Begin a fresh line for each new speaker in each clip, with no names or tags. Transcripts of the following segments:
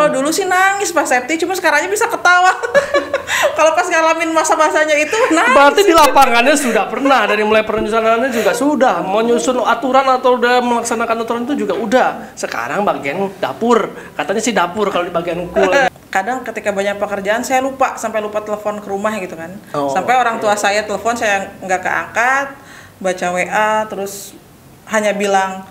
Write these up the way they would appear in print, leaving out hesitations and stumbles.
Kalau dulu sih nangis Pak Septi, cuma sekarangnya bisa ketawa. Kalau pas ngalamin masa-masanya itu nangis.
Berarti di lapangannya sudah pernah, dari mulai perencanaannya juga sudah, menyusun aturan atau udah melaksanakan aturan itu juga udah. Sekarang bagian dapur, katanya sih dapur kalau di bagian cool.
Kadang ketika banyak pekerjaan saya lupa, sampai lupa telepon ke rumah gitu kan. Sampai orang tua saya telepon, saya nggak keangkat, baca WA, terus hanya bilang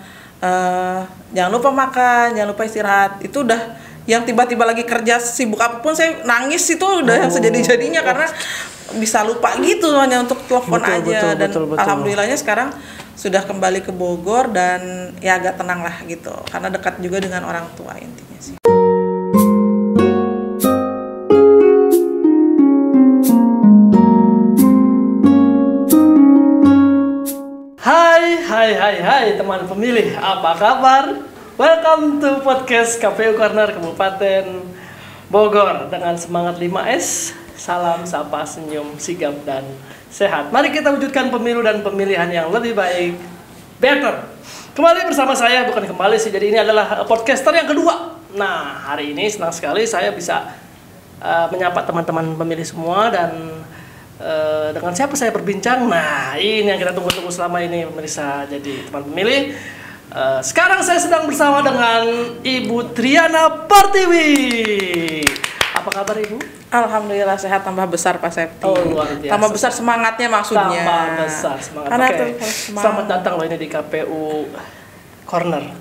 jangan lupa makan, jangan lupa istirahat. Itu udah yang tiba-tiba lagi kerja sibuk apapun saya nangis, itu udah yang sejadi-jadinya karena bisa lupa gitu hanya untuk telepon aja. Dan alhamdulillahnya sekarang sudah kembali ke Bogor dan ya agak tenang lah gitu karena dekat juga dengan orang tua intinya sih.
Hai teman pemilih, apa kabar? Welcome to podcast KPU Corner Kabupaten Bogor dengan semangat 5S, salam, sapa, senyum, sigap, dan sehat. Mari kita wujudkan pemilu dan pemilihan yang lebih baik, better. Kembali bersama saya, bukan kembali sih, jadi ini adalah podcaster yang kedua. Nah, hari ini senang sekali saya bisa menyapa teman-teman pemilih semua dan dengan siapa saya berbincang. Nah, ini yang kita tunggu-tunggu selama ini pemirsa. Jadi teman pemilih, sekarang saya sedang bersama dengan Ibu Triana Pertiwi. Apa kabar Ibu?
Alhamdulillah sehat, tambah besar Pak Septi.
Oh, luar biasa.
Tambah besar semangatnya maksudnya.
Tambah besar semangat.
Oke.
Selamat datang loh ini di KPU Corner.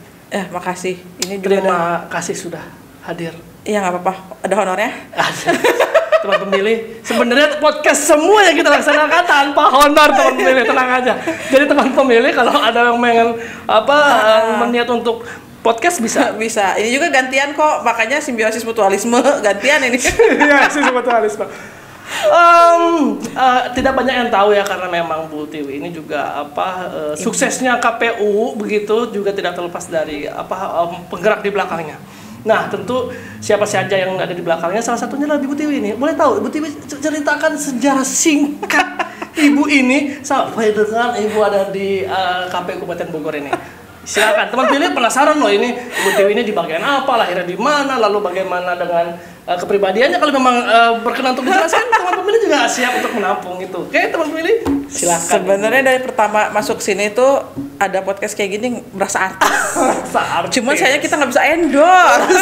Makasih. Ini juga
Terima kasih sudah hadir.
Iya, nggak apa-apa. Ada honornya?
Teman pemilih, sebenarnya podcast semua yang kita laksanakan tanpa honor, teman pemilih, tenang aja. Jadi teman pemilih kalau ada yang pengen meniat untuk podcast bisa.
Ini juga gantian kok, makanya simbiosis mutualisme gantian ini.
Iya, simbiosis mutualisme. Tidak banyak yang tahu ya, karena memang Bu Tiwi ini juga suksesnya KPU begitu juga tidak terlepas dari penggerak di belakangnya. Nah, tentu siapa saja yang ada di belakangnya, salah satunya adalah Ibu Tiwi ini. Boleh tahu Ibu Tiwi ceritakan sejarah singkat Ibu ini sampai dengan Ibu ada di KPU Kabupaten Bogor ini. Silakan, teman pilih penasaran loh ini Ibu Tiwi ini di bagian apa, lahirnya di mana, lalu bagaimana dengan kepribadiannya. Kalau memang berkenan untuk dijelaskan, teman pemilih juga siap untuk menampung itu. Oke, teman pemilih, silakan.
Sebenarnya dari pertama masuk sini tuh ada podcast kayak gini berasa artis. Cuman saya kita nggak bisa endorse.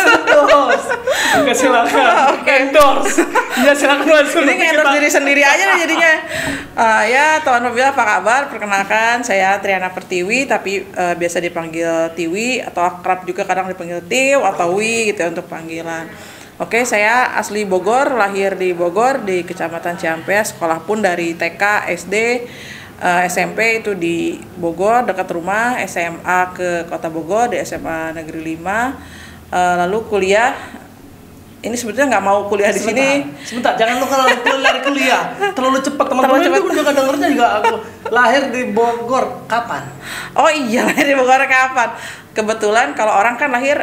Oke, silakan. Endorse. Ya silakan masuk.
Ini endorse diri sendiri aja jadinya. Ya, teman pemilih apa kabar? Perkenalkan, saya Triana Pertiwi, tapi biasa dipanggil Tiwi atau akrab juga kadang dipanggil Tiu atau Wi gitu ya untuk panggilan. Oke, saya asli Bogor, lahir di Bogor di Kecamatan Ciampea, sekolah pun dari TK, SD, SMP itu di Bogor dekat rumah, SMA ke Kota Bogor di SMA Negeri 5, lalu kuliah. Ini sebetulnya nggak mau kuliah di sini.
Sebentar, jangan lu kalau lari kuliah terlalu cepat, teman-teman itu juga dengernya juga. Aku lahir di Bogor kapan? Oh iya, lahir di Bogor kapan?
Kebetulan kalau orang kan lahir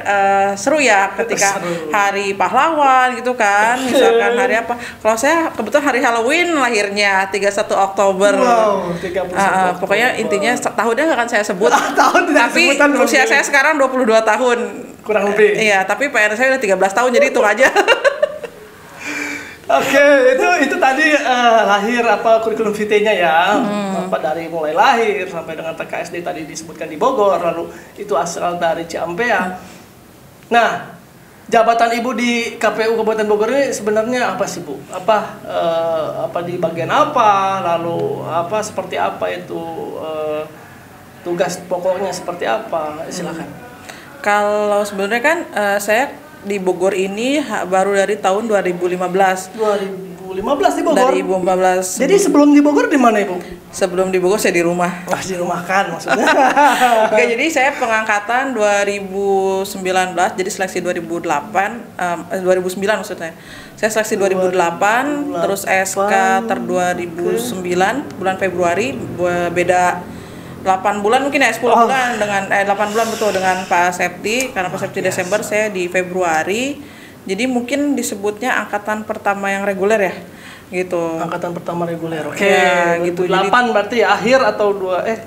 seru ya ketika hari pahlawan gitu kan, misalkan hari apa. Kalau saya kebetulan hari Halloween lahirnya 31 Oktober.
Wow, 31 Oktober.
Pokoknya intinya tahunnya nggak akan saya sebut.
Tahun tidak
tapi usia saya sekarang 22 tahun.
Kurang lebih.
Iya, tapi PR saya udah 13 tahun, jadi hitung aja.
Oke, itu tadi lahir kurikulum vitae-nya ya. Dari mulai lahir sampai dengan TKSD tadi disebutkan di Bogor, lalu itu asal dari Ciampea. Nah, jabatan Ibu di KPU Kabupaten Bogor ini sebenarnya apa sih, Bu? Apa di bagian apa? Lalu seperti apa itu tugas pokoknya seperti apa? Silakan.
Kalau sebenarnya kan saya di Bogor ini baru dari tahun 2015.
2015 di Bogor?
Dari 2015.
Jadi sebelum di Bogor di mana Ibu?
Sebelum di Bogor saya di rumah.
Di rumah kan maksudnya.
Oke, jadi saya pengangkatan 2019, jadi seleksi 2009 maksudnya. Saya seleksi 2008, terus SK 2009 bulan Februari, beda 8 bulan mungkin ya, 10 bulan dengan 8 bulan betul dengan Pak Septi, karena Pak Septi Desember, saya di Februari. Jadi mungkin disebutnya angkatan pertama yang reguler ya. Gitu. Angkatan pertama reguler.
Oke. Ya, gitu. 2008 jadi, berarti ya akhir atau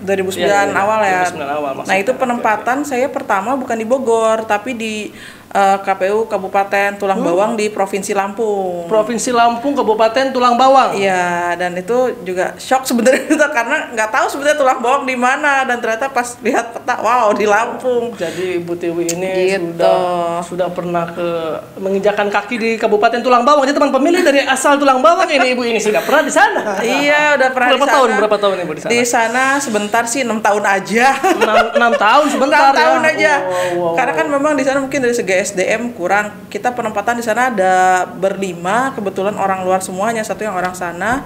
2009
awal ya.
2009 awal.
Nah, itu penempatan saya pertama bukan di Bogor, tapi di KPU Kabupaten Tulang Bawang di Provinsi Lampung.
Provinsi Lampung, Kabupaten Tulang Bawang.
Iya, dan itu juga shock sebenarnya karena nggak tahu sebenarnya Tulang Bawang di mana, dan ternyata pas lihat peta, wow, di Lampung.
Jadi Ibu Tiwi ini
Gitu.
sudah pernah menginjakan kaki di Kabupaten Tulang Bawang. Jadi teman pemilih dari asal Tulang Bawang ini Ibu ini sudah pernah di sana.
Iya, udah pernah di sana.
Berapa tahun Ibu di sana?
Di sana sebentar sih, 6 tahun aja.
6 tahun sebentar
6 tahun
ya.
aja.
Wow.
Karena kan memang di sana mungkin dari segi SDM kurang. Kita penempatan di sana ada berlima, kebetulan orang luar semuanya, satu yang orang sana.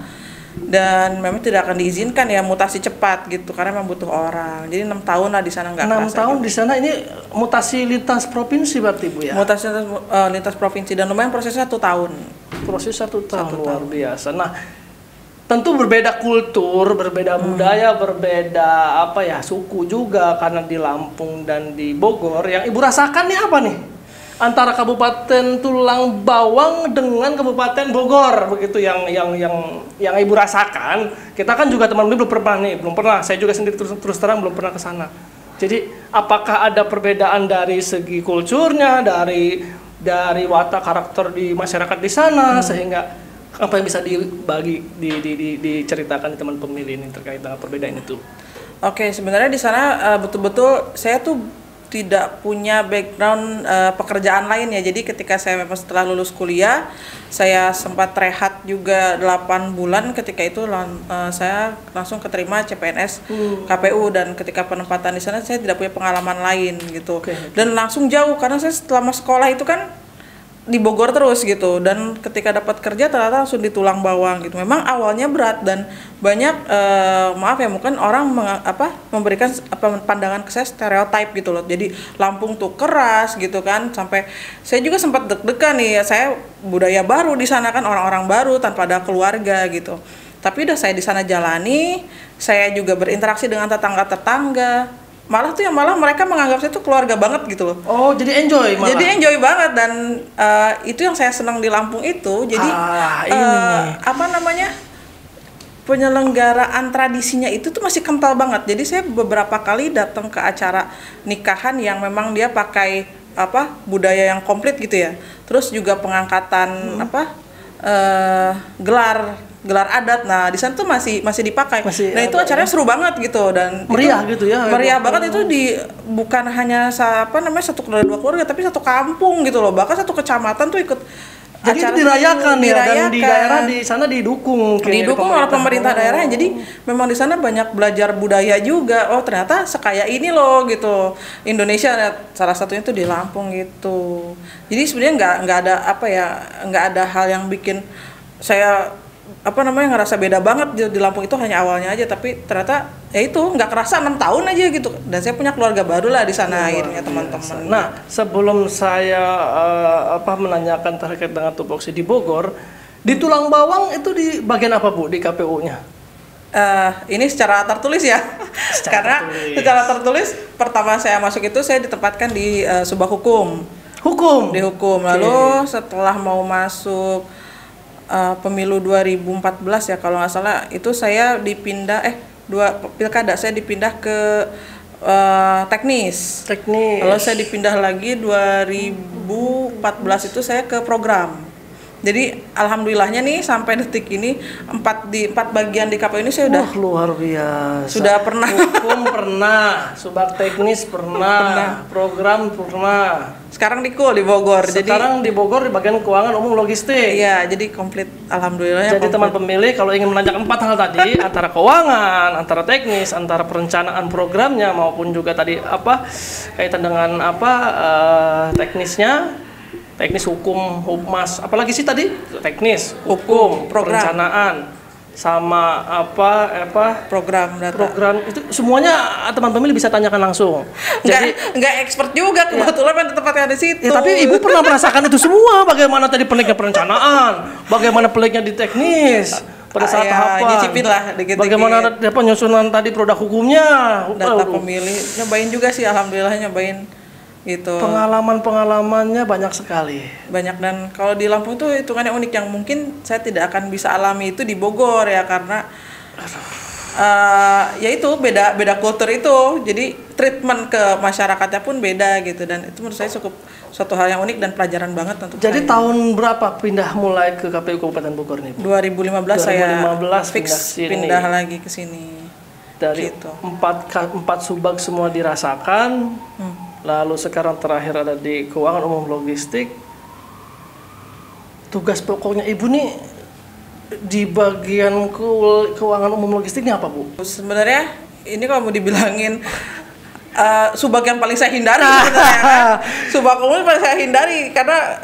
Dan memang tidak akan diizinkan ya mutasi cepat gitu, karena memang butuh orang. Jadi 6 tahun lah di sana, nggak
6 tahun
gitu.
di sana. Ini mutasi lintas provinsi berarti Bu ya?
Mutasi lintas provinsi, dan lumayan prosesnya 1 tahun.
Proses 1 tahun, luar biasa. Nah, tentu berbeda kultur, berbeda budaya, berbeda suku juga, karena di Lampung dan di Bogor. Yang Ibu rasakan nih apa nih? Antara Kabupaten Tulang Bawang dengan Kabupaten Bogor, begitu yang Ibu rasakan. Kita kan juga teman-teman belum pernah. Saya juga sendiri terus terang belum pernah ke sana. Jadi, apakah ada perbedaan dari segi kulturnya, dari watak karakter di masyarakat di sana, sehingga apa yang bisa dibagi diceritakan di teman pemilih ini terkait dengan perbedaan itu?
Oke, sebenarnya di sana betul-betul saya tuh tidak punya background pekerjaan lain ya. Jadi ketika saya memang setelah lulus kuliah, saya sempat rehat juga 8 bulan. Ketika itu saya langsung keterima CPNS KPU, dan ketika penempatan di sana saya tidak punya pengalaman lain gitu. Dan langsung jauh karena saya selama sekolah itu kan di Bogor terus gitu, dan ketika dapat kerja ternyata langsung di Tulang Bawang gitu. Memang awalnya berat dan banyak maaf ya, mungkin orang memberikan pandangan ke saya stereotip gitu loh. Jadi Lampung tuh keras gitu kan, sampai saya juga sempat deg-degan nih. Saya budaya baru di sana kan, orang-orang baru tanpa ada keluarga gitu. Tapi udah saya di sana jalani, saya juga berinteraksi dengan tetangga-tetangga. Malah mereka menganggap saya tuh keluarga banget gitu loh.
Oh, jadi enjoy malah.
Jadi enjoy banget, dan itu yang saya senang di Lampung itu. Jadi penyelenggaraan tradisinya itu tuh masih kental banget. Jadi saya beberapa kali datang ke acara nikahan yang memang dia pakai budaya yang komplit gitu ya. Terus juga pengangkatan gelar adat. Nah, di sana tuh masih dipakai. Nah, itu acaranya seru banget gitu, dan
meriah gitu ya.
Meriah banget itu, bukan hanya satu keluarga, 2 keluarga, tapi satu kampung gitu loh. Bahkan satu kecamatan tuh ikut.
Jadi itu dirayakan ya, dan di daerah di sana didukung
oleh pemerintah daerah. Jadi memang di sana banyak belajar budaya juga. Oh, ternyata sekaya ini loh gitu. Indonesia salah satunya tuh di Lampung gitu. Jadi sebenarnya nggak ada hal yang bikin saya ngerasa beda banget di Lampung. Itu hanya awalnya aja, tapi ternyata ya itu nggak kerasa 6 tahun aja gitu, dan saya punya keluarga baru lah di sana akhirnya, teman-teman.
Nah, sebelum saya menanyakan terkait dengan tupoksi di Bogor, di Tulang Bawang itu di bagian apa Bu di KPU-nya?
Ini secara tertulis ya. Secara tertulis pertama saya masuk itu saya ditempatkan di Subak Hukum. Di hukum. Lalu setelah mau masuk pemilu 2014 ya kalau nggak salah, itu saya dipindah pilkada saya dipindah ke teknis. Lalu saya dipindah lagi 2014 itu saya ke program. Jadi alhamdulillahnya nih sampai detik ini 4 bagian di KPU ini saya udah
luar biasa.
Sudah pernah.
Hukum pernah, Subak teknis pernah, program pernah.
Sekarang di Bogor.
Sekarang di Bogor di bagian keuangan umum logistik.
Iya, jadi komplit alhamdulillah.
Jadi teman pemilih kalau ingin menanyakan 4 hal tadi, antara keuangan, antara teknis, antara perencanaan programnya maupun juga tadi kaitan dengan teknisnya, teknis hukum, humas, apalagi sih tadi? Teknis, hukum, perencanaan, sama
program data.
Program itu semuanya teman pemilih bisa tanyakan langsung. Jadi
nggak expert juga kebetulan kan tempatnya di situ.
Ya, tapi Ibu pernah merasakan itu semua, bagaimana tadi peliknya perencanaan, bagaimana peliknya di teknis. Pada saat tahapan,
nyicipin lah dikit-dikit.
Bagaimana penyusunan tadi produk hukumnya,
data pemilih, nyobain juga sih, alhamdulillah nyobain gitu.
Pengalamannya banyak sekali.
Banyak, dan kalau di Lampung itu hitungannya unik yang mungkin saya tidak akan bisa alami itu di Bogor ya, karena ya itu beda kultur itu. Jadi treatment ke masyarakatnya pun beda gitu, dan itu menurut saya suatu hal yang unik dan pelajaran banget untuk
Jadi
saya.
tahun berapa pindah mulai ke KPU Kabupaten Bogor nih, Bu?
2015 saya
2015
fix pindah lagi ke sini.
Dari
Gitu.
empat subag semua dirasakan, lalu sekarang terakhir ada di keuangan umum logistik. Tugas pokoknya Ibu nih di bagian keuangan umum logistik ini apa, Bu?
Sebenarnya ini kalau mau dibilangin subak yang paling saya hindari sebenarnya kan. Subak umum paling saya hindari karena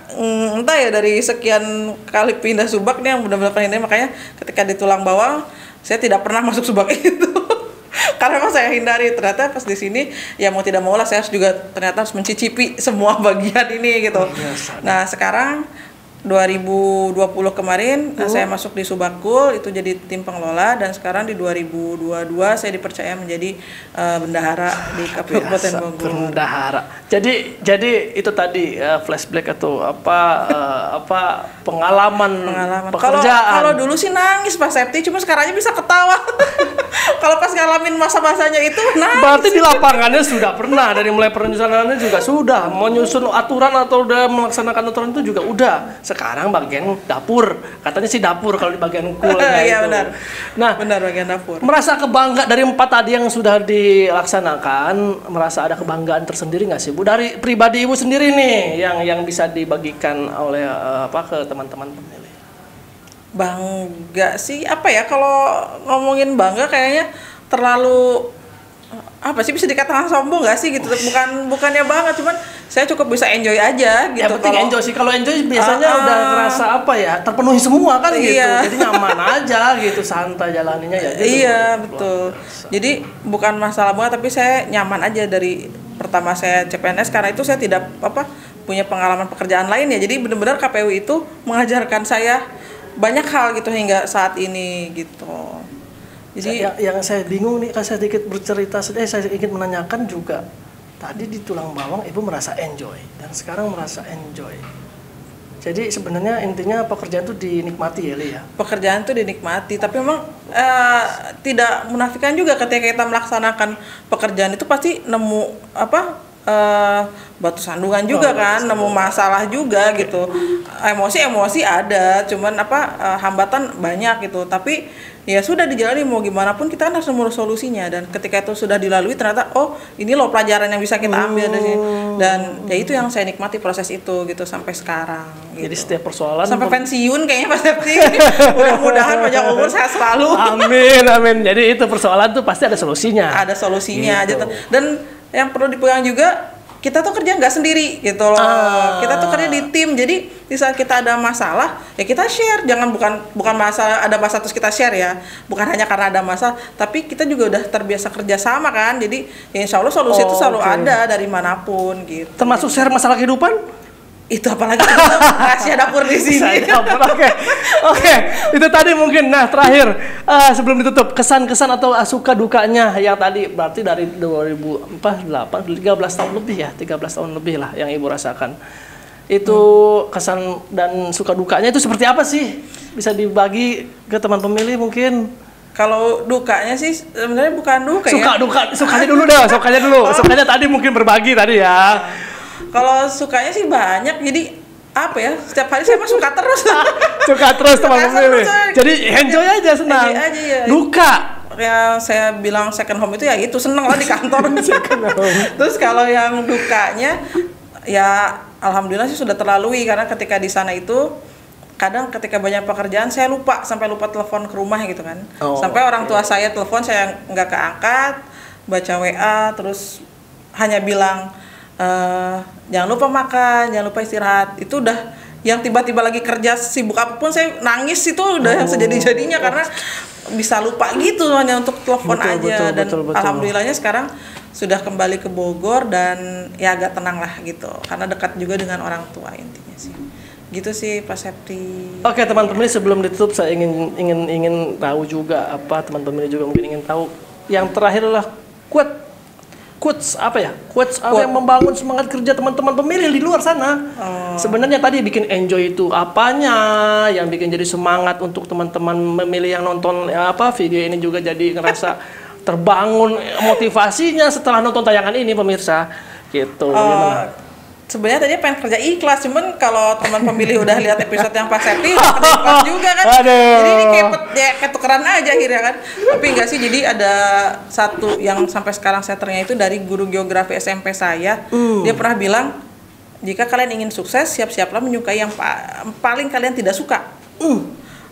entah ya dari sekian kali pindah subak nih yang benar-benar paling hindari, makanya ketika di tulang bawang saya tidak pernah masuk subak itu. Karena memang saya hindari, ternyata pas di sini ya mau tidak mau lah saya harus juga ternyata harus mencicipi semua bagian ini gitu. Nah, sekarang 2020 kemarin saya masuk di Subakul itu jadi tim pengelola, dan sekarang di 2022 saya dipercaya menjadi bendahara di KPU Kabupaten Bogor.
Bendahara. Jadi itu tadi flashback atau apa pengalaman pekerjaan.
Kalau dulu sih nangis pas Septi, cuma sekarangnya bisa ketawa. Kalau pas ngalamin masa-masanya itu nangis.
Berarti di lapangannya sudah pernah, dari mulai perencanaannya juga sudah, menyusun aturan atau udah melaksanakan aturan itu juga udah. Sekarang bagian dapur, katanya sih dapur kalau di bagian kulnya
Iya
itu.
benar.
Nah,
benar bagian dapur.
merasa kebangga dari 4 tadi yang sudah dilaksanakan, merasa ada kebanggaan tersendiri nggak sih, Bu? Dari pribadi Ibu sendiri nih, yang bisa dibagikan oleh ke teman-teman pemilih.
Bangga sih apa ya, kalau ngomongin bangga kayaknya terlalu apa sih, bisa dikatakan sombong nggak sih gitu. Bukannya banget, cuman saya cukup bisa enjoy aja gitu.
Ya penting enjoy sih, kalau enjoy biasanya udah ngerasa apa ya, terpenuhi semua kan gitu.
Iya.
Jadi nyaman aja gitu, santai jalaninya ya gitu.
Iya betul. Jadi bukan masalah banget, tapi saya nyaman aja dari pertama saya CPNS, karena itu saya tidak punya pengalaman pekerjaan lain ya. Jadi benar-benar KPU itu mengajarkan saya banyak hal gitu hingga saat ini gitu. Jadi
yang saya bingung nih, kan saya sedikit bercerita, saya ingin menanyakan juga. Tadi di tulang bawang Ibu merasa enjoy, dan sekarang merasa enjoy. Jadi sebenarnya intinya pekerjaan itu dinikmati ya, Li ya?
Pekerjaan itu dinikmati, tapi memang tidak menafikan juga ketika kita melaksanakan pekerjaan itu pasti nemu batu sandungan juga kan, nemu masalah juga gitu. Emosi ada, cuman hambatan banyak gitu. Tapi ya sudah dijalani, mau gimana pun kita kan harus nemu solusinya, dan ketika itu sudah dilalui ternyata ini loh pelajaran yang bisa kita ambil dari sini. Dan ya itu yang saya nikmati proses itu gitu sampai sekarang gitu.
Jadi setiap persoalan
sampai pensiun kayaknya Pak Septi. Mudah-mudahan panjang umur sehat selalu.
Amin. Jadi itu persoalan tuh pasti ada solusinya.
Ada solusinya
gitu.
aja. Dan yang perlu dipegang juga, kita tuh kerja nggak sendiri gitu loh. Kita tuh kerja di tim. Jadi di saat kita ada masalah ya kita share. Jangan bukan masalah ada masalah terus kita share ya. Bukan hanya karena ada masalah, tapi kita juga udah terbiasa kerja sama kan. Jadi ya insya Allah solusi itu selalu ada dari manapun gitu.
Termasuk share masalah kehidupan?
Itu apalagi rahasia dapur di sini.
Oke. Itu tadi mungkin. Nah, terakhir sebelum ditutup, kesan-kesan atau suka dukanya yang tadi, berarti dari 2008 13 tahun lebih ya, 13 tahun lebih lah yang Ibu rasakan. Itu kesan dan suka dukanya itu seperti apa sih? Bisa dibagi ke teman pemilih mungkin?
Kalau dukanya sih sebenarnya bukan duka ya.
Sukanya dulu deh, Sukanya tadi mungkin berbagi tadi ya.
Kalau sukanya sih banyak, jadi setiap hari saya mah suka terus.
Suka terus teman pemilih. Jadi enjoy aja, senang.
Enjoy aja, ya.
Duka.
Ya saya bilang second home itu ya itu seneng lah di kantor. Second home. Terus kalau yang dukanya ya alhamdulillah sih sudah terlalui, karena ketika di sana itu kadang ketika banyak pekerjaan saya sampai lupa telepon ke rumah gitu kan. Sampai orang tua saya telepon saya nggak keangkat, baca WA terus hanya bilang jangan lupa makan, jangan lupa istirahat. Itu udah yang tiba-tiba lagi kerja sibuk apapun saya nangis, itu udah yang sejadi-jadinya karena bisa lupa gitu hanya untuk telepon aja. Betul. Alhamdulillahnya sekarang sudah kembali ke Bogor dan ya agak tenang lah gitu karena dekat juga dengan orang tua intinya sih. Gitu sih Pak Septi.
Oke teman pemilih, sebelum ditutup saya ingin tahu juga teman pemilih juga mungkin ingin tahu. Yang terakhir adalah quotes yang membangun semangat kerja teman-teman pemilih di luar sana. Sebenarnya tadi bikin enjoy itu apanya, yang bikin jadi semangat untuk teman-teman pemilih yang nonton video ini juga jadi ngerasa terbangun motivasinya setelah nonton tayangan ini pemirsa. Gitu.
sebenarnya tadi pengen kerja ikhlas, cuman kalau teman pemilih udah lihat episode yang Pak Septi kerja ikhlas juga kan.
Aduh.
Jadi ini kayak ketukeran aja akhirnya kan. Tapi enggak sih, jadi ada satu yang sampai sekarang saya terngiang itu dari guru geografi SMP saya. Dia pernah bilang, jika kalian ingin sukses, siap-siaplah menyukai yang paling kalian tidak suka.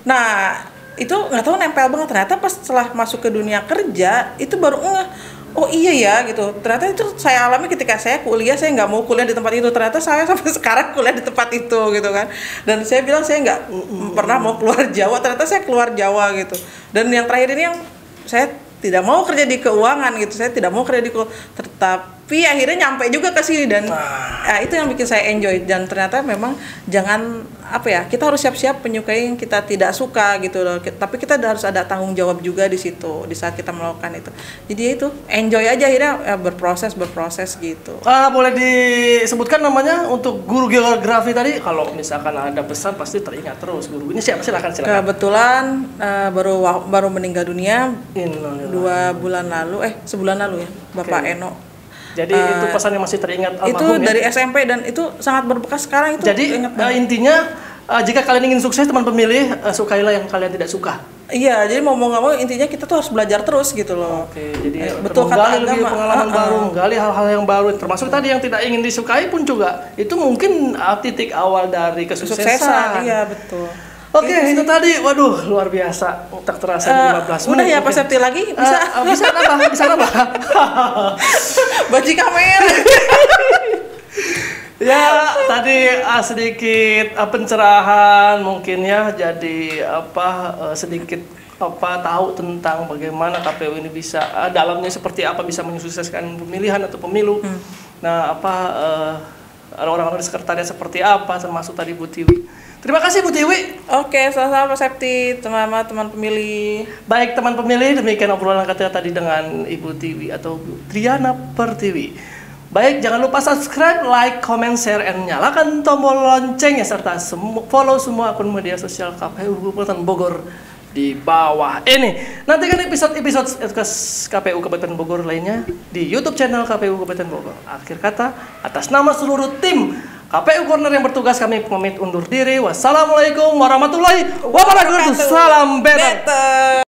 Nah, itu nggak tahu nempel banget. Ternyata pas setelah masuk ke dunia kerja, itu baru oh iya ya gitu. Ternyata itu saya alami ketika saya kuliah, saya nggak mau kuliah di tempat itu. Ternyata saya sampai sekarang kuliah di tempat itu gitu kan. Dan saya bilang saya nggak pernah mau keluar Jawa. Ternyata saya keluar Jawa gitu. Dan yang terakhir ini yang saya tidak mau kerja di keuangan gitu. Saya tidak mau kerja di tapi akhirnya nyampe juga ke sini dan itu yang bikin saya enjoy. Dan ternyata memang jangan kita harus siap-siap menyukai yang kita tidak suka gitu loh. Tapi kita harus ada tanggung jawab juga di situ di saat kita melakukan itu. Jadi itu enjoy aja akhirnya berproses gitu.
Boleh disebutkan namanya untuk guru geografi tadi? Kalau misalkan ada pesan pasti teringat terus guru. Ini silakan.
Kebetulan baru meninggal dunia 2 bulan lalu ya, Bapak Eno.
Jadi itu pesan yang masih teringat almarhum.
Itu dari SMP dan itu sangat berbekas sekarang itu.
Jadi intinya jika kalian ingin sukses teman pemilih, sukailah yang kalian tidak suka.
Iya, jadi mau nggak mau intinya kita tuh harus belajar terus gitu loh.
Oke, jadi
betul kata
menggali pengalaman baru, menggali hal-hal yang baru, termasuk tadi yang tidak ingin disukai pun juga itu mungkin titik awal dari kesuksesan.
Iya, betul.
Oke, itu tadi, waduh, luar biasa. Tak terasa 15 menit.
Udah ya, Pak Septi lagi?
Bisa nambah.
Baji kamera.
Ya, tadi sedikit pencerahan mungkin ya, jadi sedikit tahu tentang bagaimana KPU ini bisa dalamnya seperti apa, bisa menyukseskan pemilihan atau pemilu. Nah, orang-orang di sekretariat seperti apa, termasuk tadi Bu Tiwi. Terima kasih Bu Tiwi.
Oke, sama-sama Pak Septi, teman pemilih.
Baik teman pemilih, demikian obrolan kita tadi dengan Ibu Tiwi atau Bu Triana Pertiwi. Baik, jangan lupa subscribe, like, comment, share, and nyalakan tombol loncengnya serta follow semua akun media sosial KPU Kabupaten Bogor di bawah ini. Nantikan episode KPU Kabupaten Bogor lainnya di YouTube channel KPU Kabupaten Bogor. Akhir kata, atas nama seluruh tim KPU Corner yang bertugas, kami pamit undur diri. Wassalamualaikum warahmatullahi wabarakatuh. Salam better.